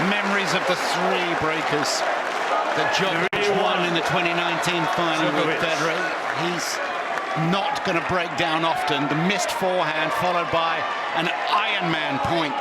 memories of the three breakers that Djokovic won in the 2019 final with Federer. He's not going to break down often. The missed forehand followed by an Ironman point.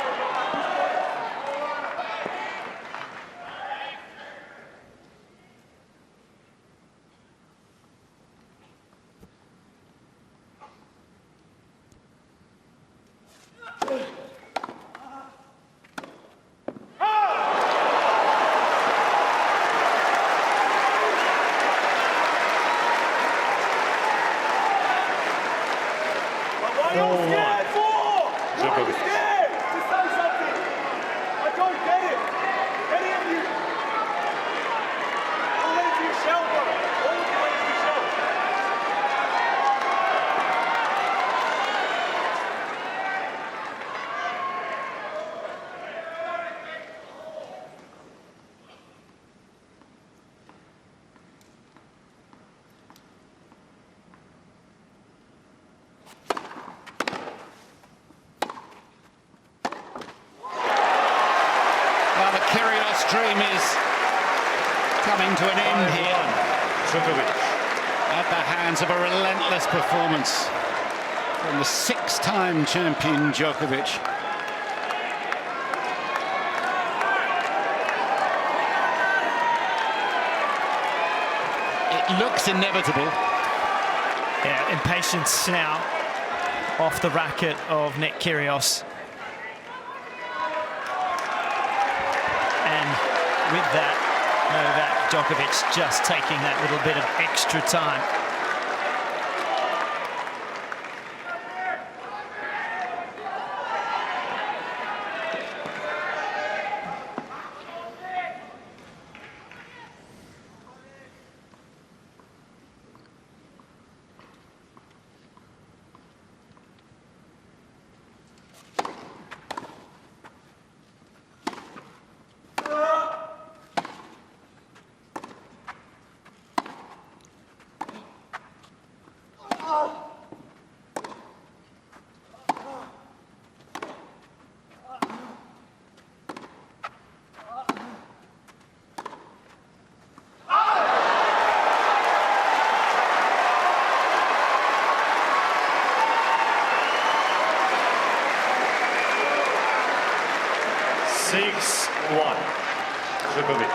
Well, the Kyrgios dream is coming to an end here at the hands of a relentless performance from the six-time champion Djokovic. It looks inevitable. Yeah, impatience now off the racket of Nick Kyrgios. And with that, Novak Djokovic just taking that little bit of extra time. Djokovic.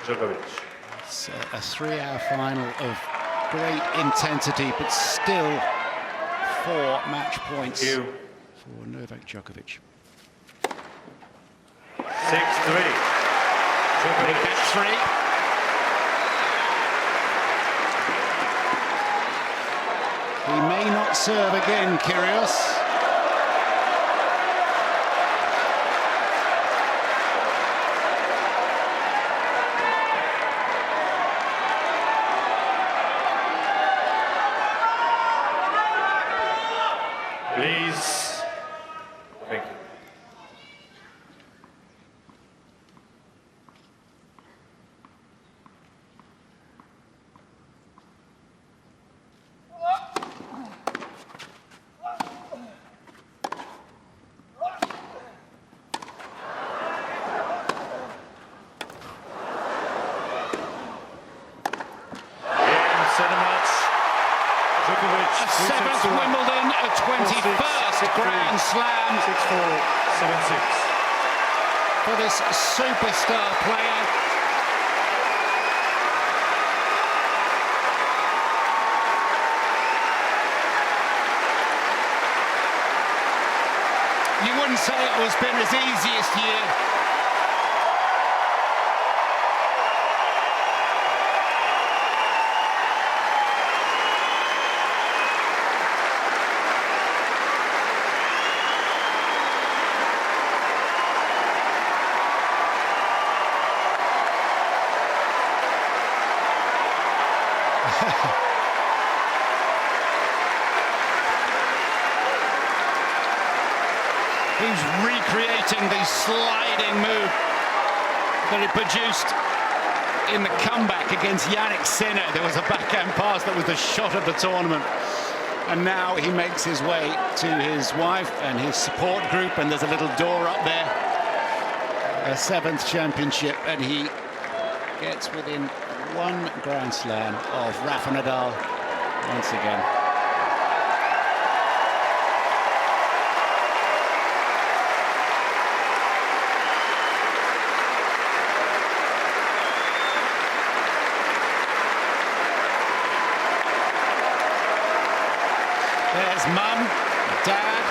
Djokovic. It's a three-hour final of great intensity, but still 4 match points for Novak Djokovic. 6-3. Djokovic. Big 3. He may not serve again, Kyrgios. Please. Thank you. A 7th Wimbledon, a 21st Grand Slam 6-4, 7-6. for this superstar player. You wouldn't say it was been his easiest year. He's recreating the sliding move that he produced in the comeback against Yannick Sinner. There was a backhand pass that was the shot of the tournament. And now he makes his way to his wife and his support group, and there's a little door up there. A 7th championship, and he gets within 1 Grand Slam of Rafa Nadal once again. There's Mum, Dad,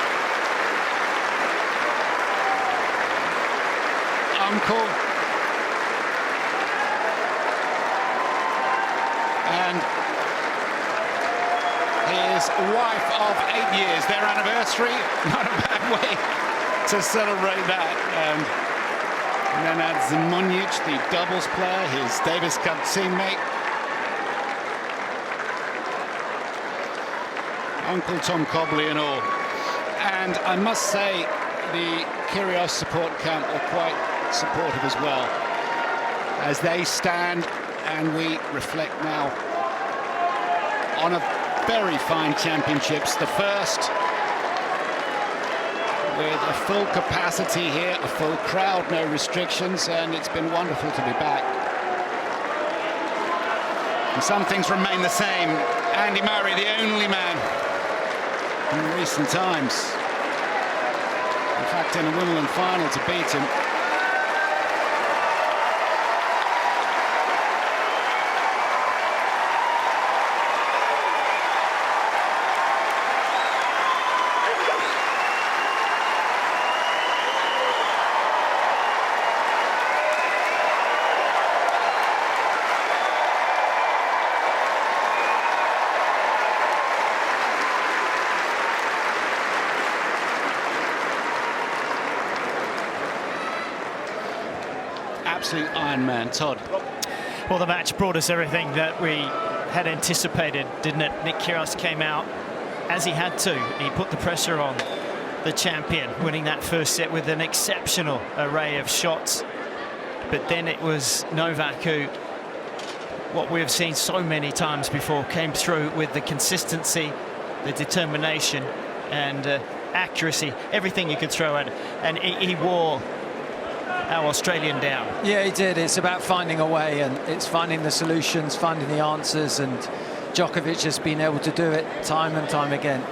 Uncle, and his wife of 8 years. Their anniversary, not a bad way to celebrate that. And Nenad Zimonjic, the doubles player, his Davis Cup teammate. Uncle Tom Cobley and all. And I must say, the Kyrgios support camp are quite supportive as well, as they stand, and we reflect now on a very fine championships. The first with a full capacity here, a full crowd, no restrictions, and it's been wonderful to be back. And some things remain the same. Andy Murray, the only man in recent times, in fact, in a Wimbledon final, to beat him. Absolute Iron Man. Todd. Well, the match brought us everything that we had anticipated, didn't it? Nick Kyrgios came out as he had to. He put the pressure on the champion, winning that first set with an exceptional array of shots. But then it was Novak who, what we have seen so many times before, came through with the consistency, the determination, and accuracy, everything you could throw at it. And he wore our Australian down. Yeah, he did. It's about finding a way, and it's finding the solutions, finding the answers, and Djokovic has been able to do it time and time again.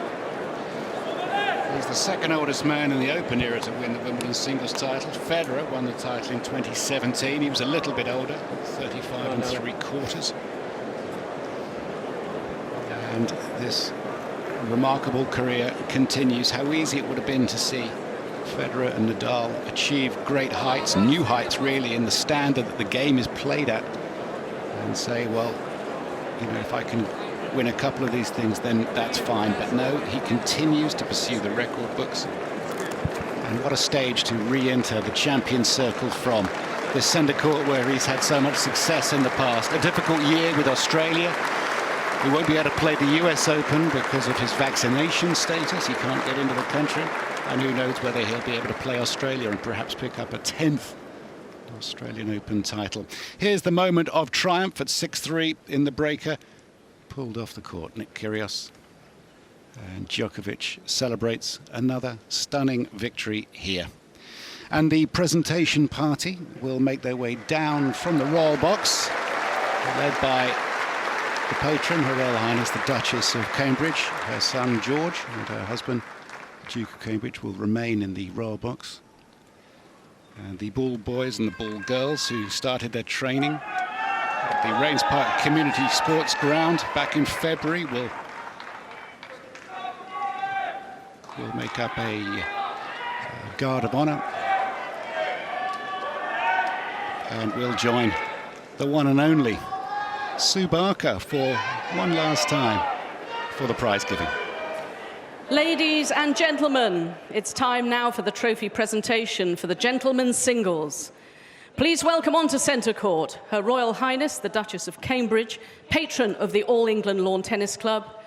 He's the second oldest man in the Open era to win the Wimbledon singles title. Federer won the title in 2017. He was a little bit older, 35 3/4. And this remarkable career continues. How easy it would have been to see Federer and Nadal achieve great heights, new heights really, in the standard that the game is played at, and say, well, you know, if I can win a couple of these things, then that's fine. But no, he continues to pursue the record books. And what a stage to re-enter the champion circle from. This centre court where he's had so much success in the past. A difficult year with Australia. He won't be able to play the US Open because of his vaccination status. He can't get into the country. And who knows whether he'll be able to play Australia and perhaps pick up a 10th Australian Open title. Here's the moment of triumph at 6-3 in the breaker. Pulled off the court, Nick Kyrgios. And Djokovic celebrates another stunning victory here. And the presentation party will make their way down from the royal box, led by the patron, Her Royal Highness the Duchess of Cambridge. Her son George and her husband, Duke of Cambridge, will remain in the royal box. And the ball boys and the ball girls who started their training at the Rains Park Community Sports Ground back in February will make up a guard of honour and will join the one and only Sue Barker for one last time for the prize giving. Ladies and gentlemen, it's time now for the trophy presentation for the gentlemen's singles. Please welcome onto centre court Her Royal Highness the Duchess of Cambridge, patron of the All England Lawn Tennis Club.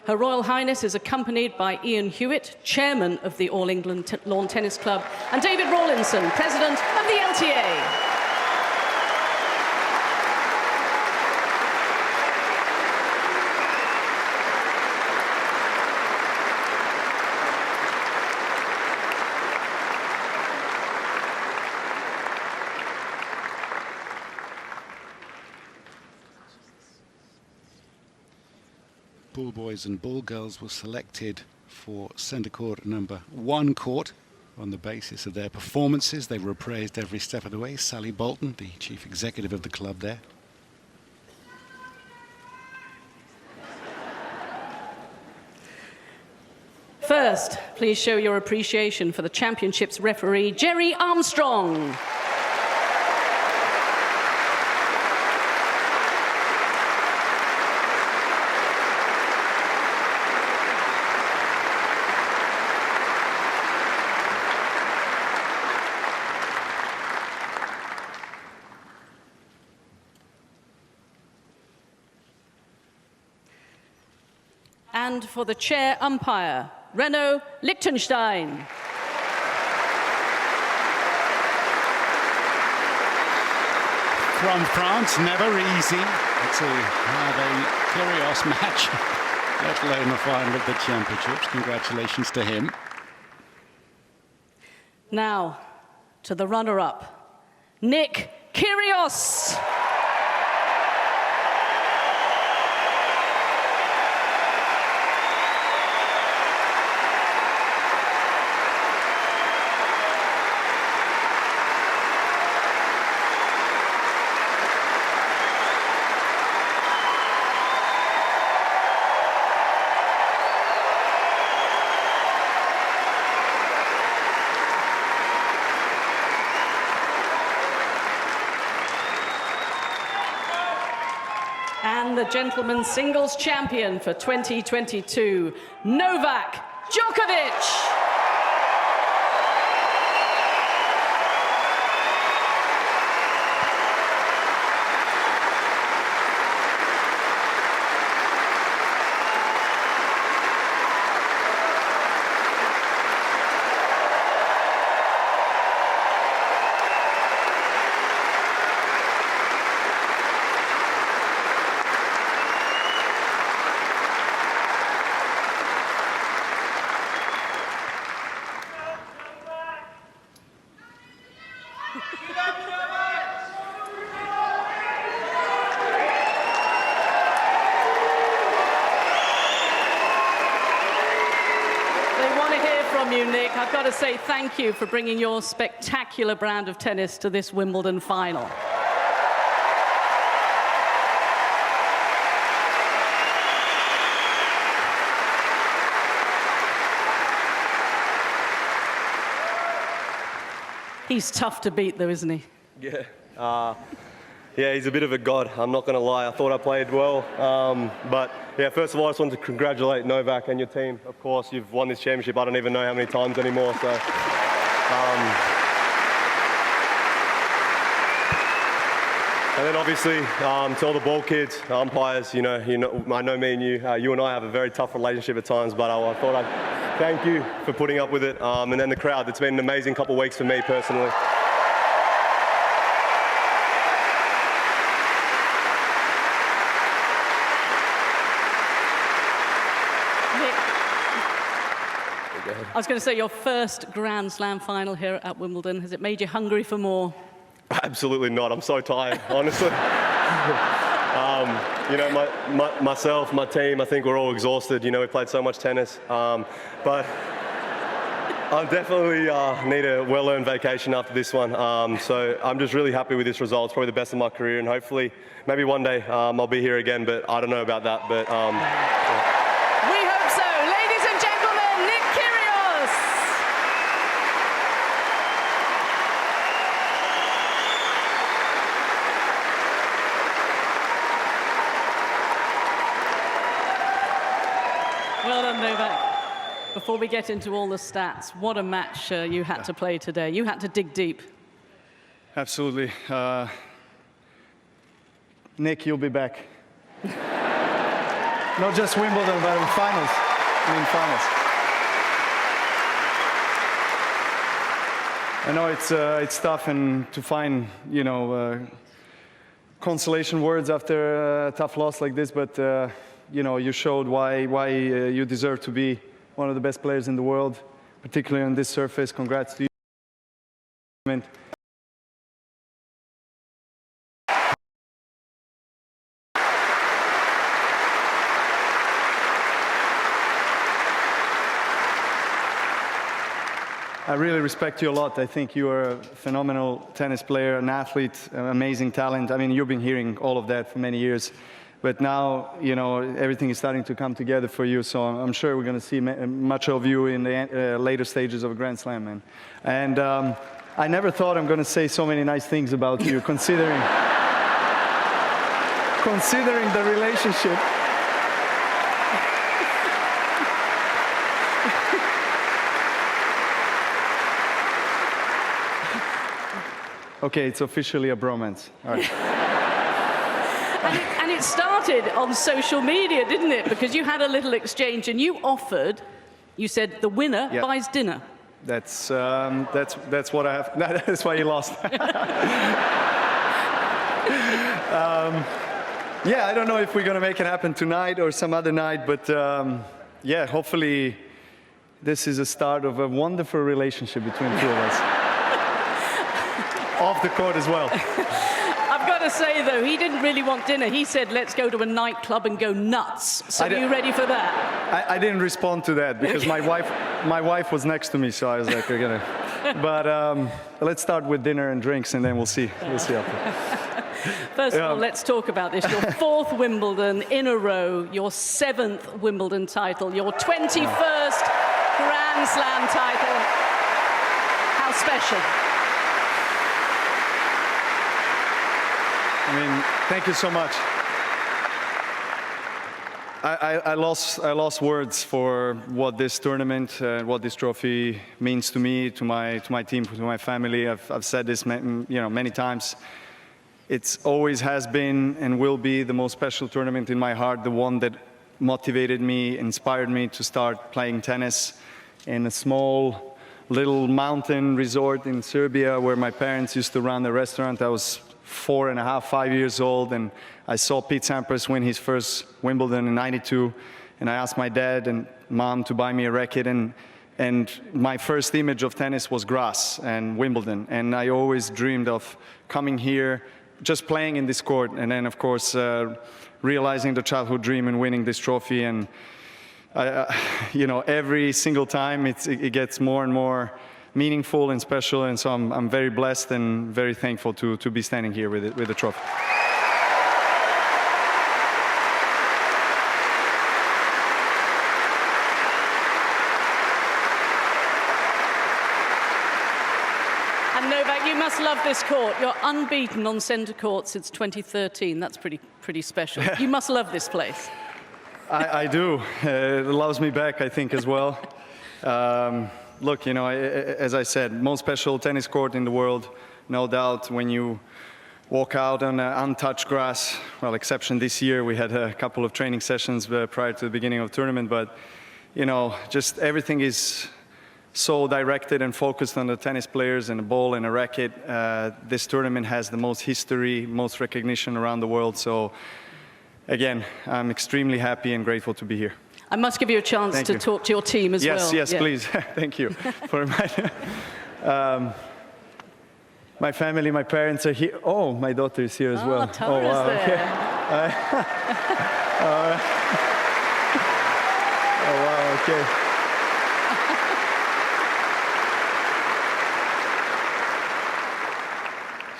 Her Royal Highness is accompanied by Ian Hewitt, chairman of the All England Lawn Tennis Club, and David Rawlinson, president of the LTA. Bull boys and bull girls were selected for centre court number 1 court on the basis of their performances. They were appraised every step of the way. Sally Bolton, the chief executive of the club there. First, please show your appreciation for the championship's referee, Jerry Armstrong. And for the chair umpire, Renaud Lichtenstein. From France, never easy to have a curious match, let alone the final of the championships. Congratulations to him. Now, to the runner-up, Nick Kyrgios. And the gentlemen's singles champion for 2022, Novak Djokovic. You, Nick. I've got to say thank you for bringing your spectacular brand of tennis to this Wimbledon final. He's tough to beat, though, isn't he? Yeah. Yeah, he's a bit of a god, I'm not going to lie. I thought I played well. But, yeah, first of all, I just wanted to congratulate Novak and your team. Of course, you've won this championship, I don't even know how many times anymore. So, and then, obviously, to all the ball kids, umpires, you know, I know me and you and I have a very tough relationship at times, but I thought I'd thank you for putting up with it. And then the crowd, it's been an amazing couple of weeks for me personally. I was going to say, your first Grand Slam final here at Wimbledon, has it made you hungry for more? Absolutely not. I'm so tired, honestly. You know, myself, my team, I think we're all exhausted. You know, we played so much tennis. But I definitely need a well-earned vacation after this one. So I'm just really happy with this result. It's probably the best of my career, and hopefully, maybe one day I'll be here again, but I don't know about that. But yeah. We hope so. Ladies and gentlemen, Nick Kyrgios. Well done, Novak. Before we get into all the stats, what a match you had to play today. You had to dig deep. Absolutely. Nick, you'll be back. Not just Wimbledon, but in finals. In finals. I know it's tough and to find, you know, consolation words after a tough loss like this, but you know, you showed why you deserve to be one of the best players in the world, particularly on this surface. Congrats to you. I really respect you a lot. I think you are a phenomenal tennis player, an athlete, an amazing talent. I mean, you've been hearing all of that for many years. But now, you know, everything is starting to come together for you. So I'm sure we're going to see much of you in the later stages of a Grand Slam, man. And I never thought I'm going to say so many nice things about you, considering the relationship. Okay, it's officially a bromance. All right. And it started on social media, didn't it? Because you had a little exchange and you offered, you said, the winner buys dinner. That's what I have. That's why you lost. Yeah, I don't know if we're going to make it happen tonight or some other night, but yeah, hopefully this is a start of a wonderful relationship between the two of us. Off the court as well. I've got to say, though, he didn't really want dinner. He said, let's go to a nightclub and go nuts. So are you ready for that? I didn't respond to that because my wife was next to me, so I was like, we're gonna. But let's start with dinner and drinks, and then we'll see. We'll see after. First of all, let's talk about this. Your 4th Wimbledon in a row, your 7th Wimbledon title, your 21st Grand Slam title. How special? I mean, thank you so much. I lost words for what this tournament, what this trophy means to me, to my team, to my family. I've said this, many times. It's always has been and will be the most special tournament in my heart, the one that motivated me, inspired me to start playing tennis in a small little mountain resort in Serbia where my parents used to run a restaurant. I was 4.5, 5 years old, and I saw Pete Sampras win his first Wimbledon in '92, and I asked my dad and mom to buy me a racket, and my first image of tennis was grass and Wimbledon, and I always dreamed of coming here, just playing in this court, and then of course realizing the childhood dream and winning this trophy. And every single time it gets more and more meaningful and special, and so I'm very blessed and very thankful to be standing here with the trophy. And Novak, you must love this court. You're unbeaten on centre court since 2013. That's pretty special. You must love this place. I do. It loves me back, I think, as well. Look, as I said, most special tennis court in the world, no doubt. When you walk out on untouched grass, well, exception this year, we had a couple of training sessions prior to the beginning of the tournament, but, just everything is so directed and focused on the tennis players and a ball and a racket. This tournament has the most history, most recognition around the world. So, again, I'm extremely happy and grateful to be here. I must give you a chance to talk to your team as well. Yes, please. Thank you for reminding. My family, my parents are here. Oh, my daughter is here as well. Tara's wow. There. Okay. Oh, wow, okay.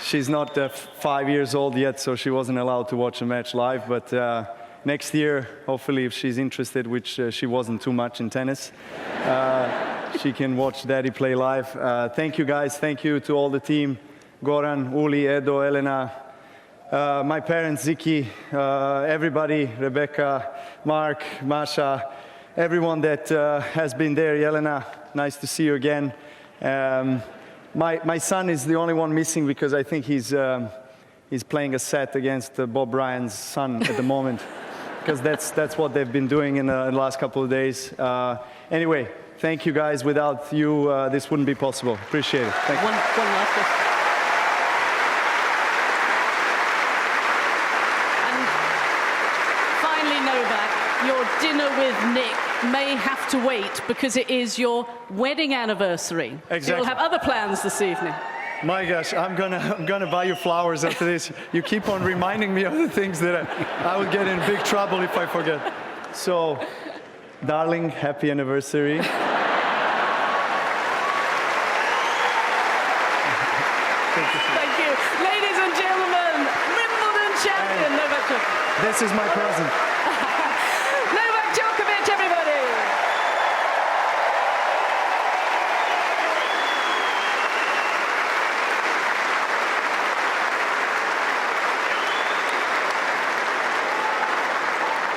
She's not 5 years old yet, so she wasn't allowed to watch a match live, but next year, hopefully, if she's interested, which she wasn't too much in tennis, she can watch Daddy play live. Thank you, guys. Thank you to all the team. Goran, Uli, Edo, Elena, my parents, Ziki, everybody, Rebecca, Mark, Masha, everyone that has been there. Jelena, nice to see you again. My son is the only one missing because I think he's playing a set against Bob Bryan's son at the moment, because that's what they've been doing in the last couple of days. Anyway, thank you guys. Without you, this wouldn't be possible. Appreciate it. Thank you. One last question. And finally, Novak, your dinner with Nick may have to wait because it is your wedding anniversary. Exactly. So you'll have other plans this evening. My gosh, I'm gonna buy you flowers after this. You keep on reminding me of the things that I would get in big trouble if I forget. So, darling, happy anniversary. Thank you. Ladies and gentlemen, Wimbledon champion Novak Djokovic. This is my present. Novak Djokovic, everybody.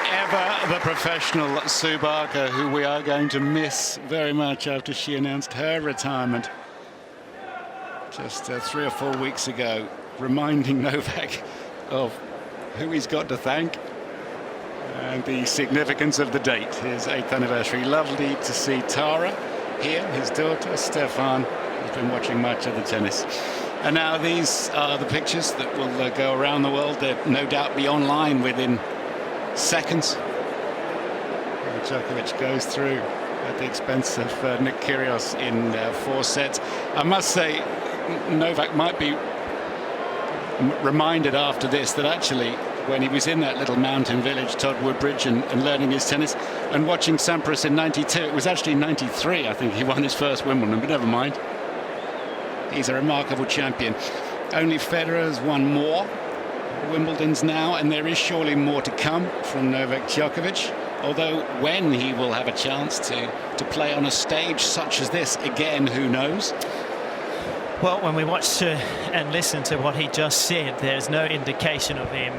Ever the professional Subaka, who we are going to miss very much after she announced her retirement just 3 or 4 weeks ago, reminding Novak of who he's got to thank and the significance of the date, his 8th anniversary. Lovely to see Tara here, his daughter Stefan, who's been watching much of the tennis. And now these are the pictures that will go around the world. They'll no doubt be online within seconds. Djokovic goes through at the expense of Nick Kyrgios in 4 sets. I must say, Novak might be reminded after this that actually when he was in that little mountain village, Todd Woodbridge, and learning his tennis and watching Sampras in '92, it was actually '93 I think he won his first Wimbledon, but never mind. He's a remarkable champion. Only Federer's won more Wimbledons now, and there is surely more to come from Novak Djokovic, although when he will have a chance to play on a stage such as this again, who knows. Well, when we watch and listen to what he just said, there's no indication of him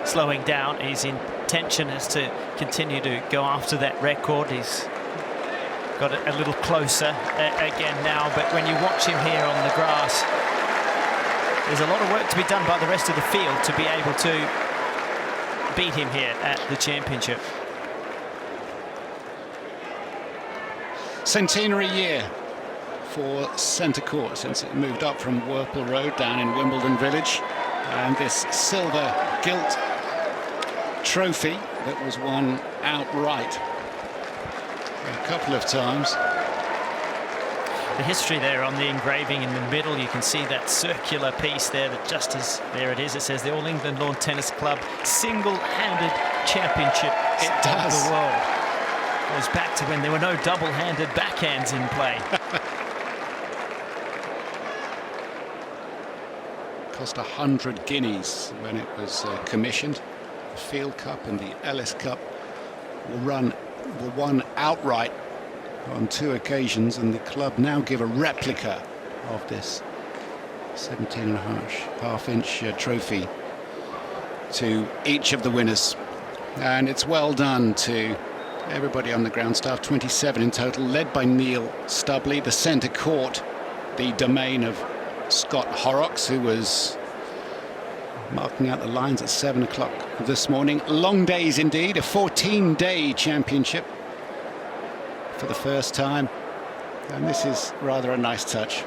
slowing down. His intention is to continue to go after that record. He's got it a little closer again now, but when you watch him here on the grass, there's a lot of work to be done by the rest of the field to be able to beat him here at the championship. Centenary year for Centre Court since it moved up from Whirlpool Road down in Wimbledon Village, and this silver gilt trophy that was won outright a couple of times. The history there on the engraving in the middle, you can see that circular piece there that just as there it is. It says the All England Lawn Tennis Club single-handed championship of the world. Goes back to when there were no double-handed backhands in play. Cost 100 guineas when it was commissioned. The Field Cup and the Ellis Cup were won outright on 2 occasions, and the club now give a replica of this 17.5-inch trophy to each of the winners. And it's well done to everybody on the ground staff, 27 in total, led by Neil Stubley. The centre court, the domain of Scott Horrocks, who was marking out the lines at 7 o'clock this morning. Long days indeed, a 14-day championship for the first time, and this is rather a nice touch.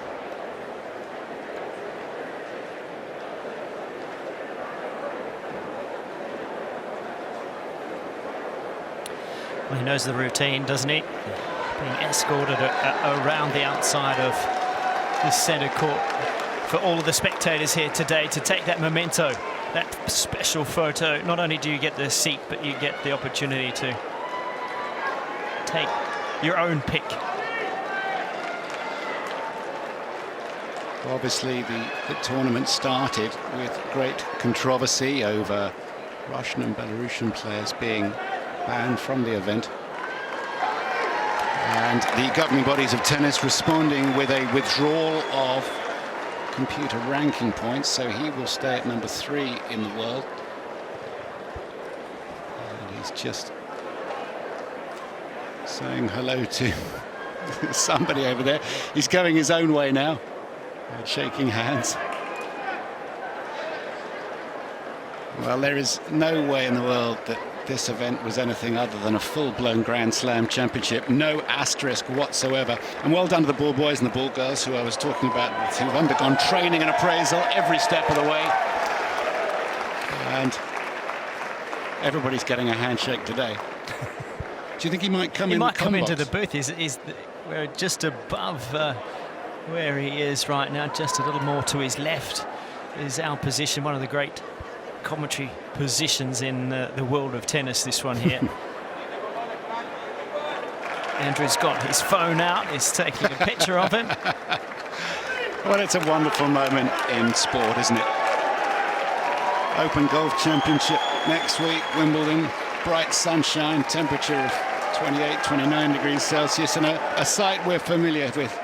Well, he knows the routine, doesn't he? Being escorted around the outside of the centre court for all of the spectators here today to take that memento, that special photo. Not only do you get the seat, but you get the opportunity to take your own pick. Obviously, the tournament started with great controversy over Russian and Belarusian players being banned from the event, and the governing bodies of tennis responding with a withdrawal of computer ranking points, so he will stay at number 3 in the world. And he's just saying hello to somebody over there. He's going his own way now, shaking hands. Well, there is no way in the world that this event was anything other than a full-blown Grand Slam championship. No asterisk whatsoever. And well done to the ball boys and the ball girls who I was talking about, who've undergone training and appraisal every step of the way. And everybody's getting a handshake today. Do you think he might come in? He might come into the booth. We're just above where he is right now, just a little more to his left is our position, one of the great commentary positions in the world of tennis, this one here. Andrew's got his phone out, he's taking a picture of him. Well, it's a wonderful moment in sport, isn't it? Open Golf Championship next week, Wimbledon, bright sunshine, temperature of 28, 29 degrees Celsius, and a sight we're familiar with.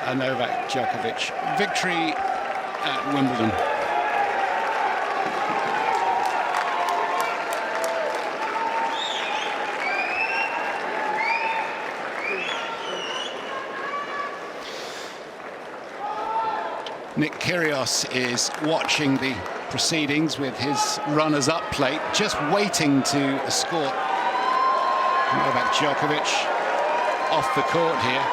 A Novak Djokovic victory at Wimbledon. Nick Kyrgios is watching the proceedings with his runners-up plate, just waiting to escort Novak Djokovic off the court here.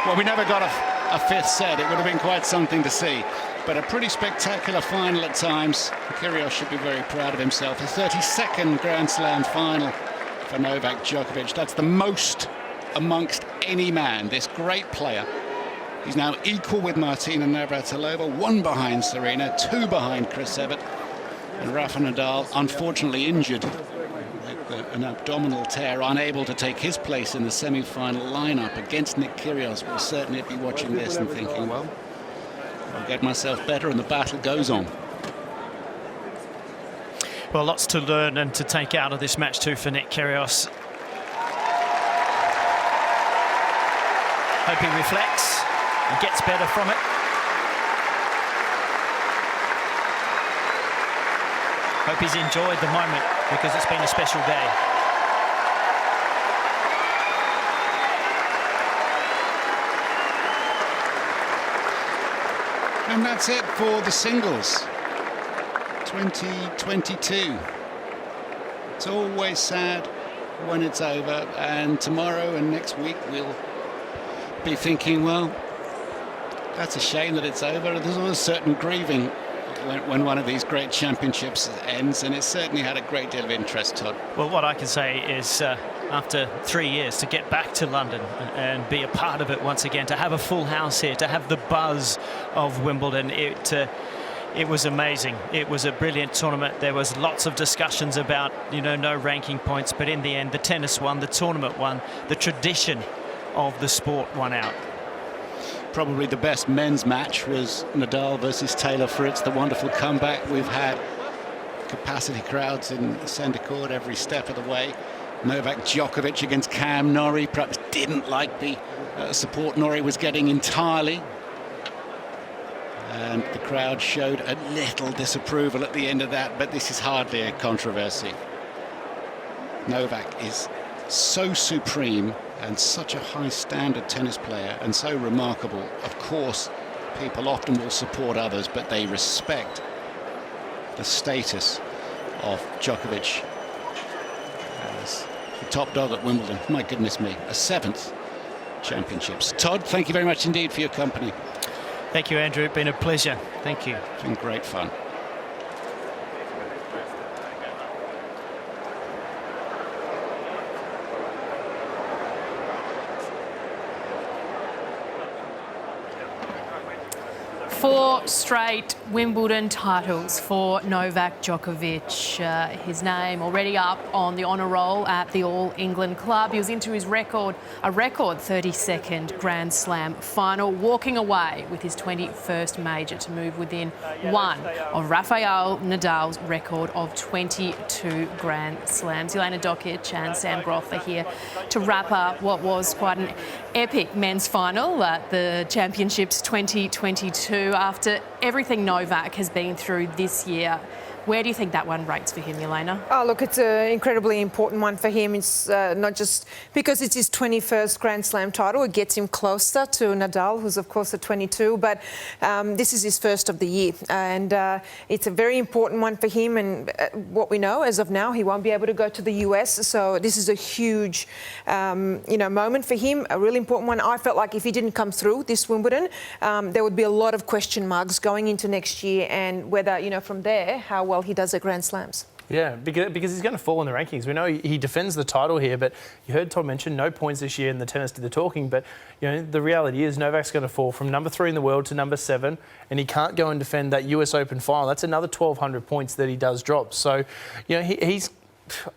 Well, we never got a fifth set. It would have been quite something to see, but a pretty spectacular final at times. Kyrgios should be very proud of himself. A 32nd Grand Slam final for Novak Djokovic. That's the most amongst any man, this great player. He's now equal with Martina Navratilova, 1 behind Serena, 2 behind Chris Evert. And Rafa Nadal, unfortunately injured with an abdominal tear, unable to take his place in the semi-final lineup against Nick Kyrgios. Will certainly be watching this and thinking, well, I'll get myself better, and the battle goes on. Well, lots to learn and to take out of this match too for Nick Kyrgios. Hope he reflects and gets better from it. Hope he's enjoyed the moment, because it's been a special day. And that's it for the singles 2022. It's always sad when it's over, and tomorrow and next week we'll be thinking, well, that's a shame that it's over. There's always certain grieving when one of these great championships ends, and it certainly had a great deal of interest, Todd. Well, what I can say is after 3 years, to get back to London and be a part of it once again, to have a full house here, to have the buzz of Wimbledon, it was amazing. It was a brilliant tournament. There was lots of discussions about, no ranking points, but in the end, the tennis won, the tournament won, the tradition of the sport won out. Probably the best men's match was Nadal versus Taylor Fritz, the wonderful comeback. We've had capacity crowds in centre court every step of the way. Novak Djokovic against Cam Norrie, perhaps didn't like the support Norrie was getting entirely. And the crowd showed a little disapproval at the end of that, but this is hardly a controversy. Novak is so supreme and such a high standard tennis player, and so remarkable. Of course, people often will support others, but they respect the status of Djokovic as the top dog at Wimbledon. My goodness me, a 7th championships. Todd, thank you very much indeed for your company. Thank you, Andrew. It's been a pleasure. Thank you. It's been great fun. Four straight Wimbledon titles for Novak Djokovic. His name already up on the honour roll at the All England Club. He was into his record 32nd Grand Slam final, walking away with his 21st major to move within 1 of Rafael Nadal's record of 22 Grand Slams. Jelena Dokic and Sam Groth are here to wrap up what was quite an epic men's final at the Championships 2022. After everything Novak has been through this year, Where do you think that one rates for him, Yelena? Oh, look, it's an incredibly important one for him. It's not just because it's his 21st Grand Slam title. It gets him closer to Nadal, who's, of course, at 22. But this is his first of the year. And it's a very important one for him. And what we know, as of now, he won't be able to go to the US. So this is a huge, moment for him, a really important one. I felt like if he didn't come through this Wimbledon, there would be a lot of question marks going into next year and whether, from there, how well he does at Grand Slams. Yeah, because he's going to fall in the rankings. We know he defends the title here, but you heard Tom mention no points this year, and the tennis did the talking. But the reality is Novak's going to fall from number 3 in the world to number 7, and he can't go and defend that US Open final. That's another 1,200 points that he does drop. So, he's.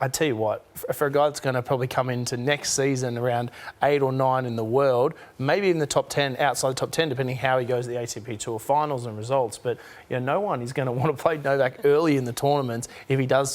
I tell you what, for a guy that's going to probably come into next season around 8 or 9 in the world, maybe in the top 10, outside the top 10, depending how he goes to the ATP Tour finals and results. But no one is going to want to play Novak early in the tournaments if he does